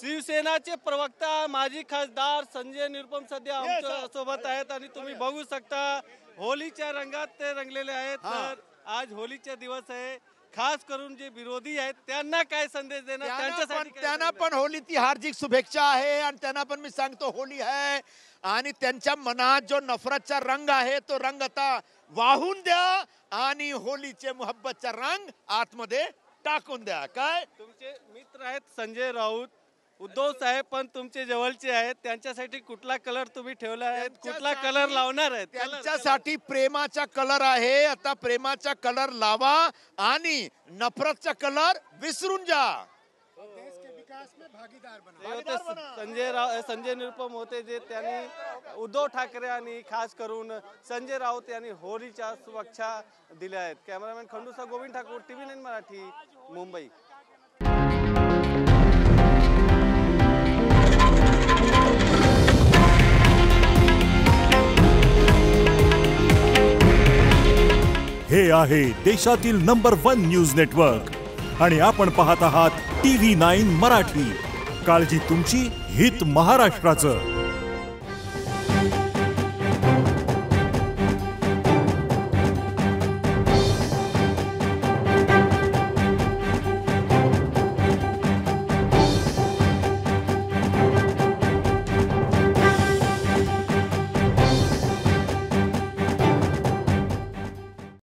शिवसेनाचे प्रवक्ता माजी खासदार संजय निरुपम सध्या आमच्या सोबत आहेत आणि तुम्ही बघू शकता होलीच्या रंगात ते रंगलेले आहेत। तर आज होलीचा दिवस आहे, खास करून जे विरोधी आहेत त्यांना काय संदेश देणार, त्यांच्यासाठी त्यांना पण होलीची हार्दिक शुभेच्छा आहे आणि त्यांना पण मी सांगतो होली आहे आणि त्यांच्या मनात जो नफरतचा रंग आहे तो रंग आता वाहून द्या आणि होलीचे मोहब्बतचा रंग आतमध्ये टाकून द्या। काय तुमचे मित्र आहेत संजय राऊत, उद्धव साहेब पण तुमचे जवळचे आहेत, त्यांच्यासाठी कुठला कलर तुम्ही ठेवला आहे, कुठला कलर लावणार आहे? त्यांच्यासाठी प्रेमाचा कलर आहे, आता प्रेमाचा कलर लावा आणि नफरतचा कलर विसरून जा। देश के विकास में भागीदार बना। हे होते संजय निरुपम होते जे त्यांनी उद्धव ठाकरे आणि खास करून संजय राऊत यांनी होलीच्या शुभेच्छा दिल्या आहेत। कॅमेरामॅन खंडूसह गोविंद ठाकूर, TV9 मराठी, मुंबई। हे आहे देशातील नंबर 1 न्यूज नेटवर्क आणि आपण पाहत आहात TV9 मराठी। काळजी तुमची, हित महाराष्ट्राचं।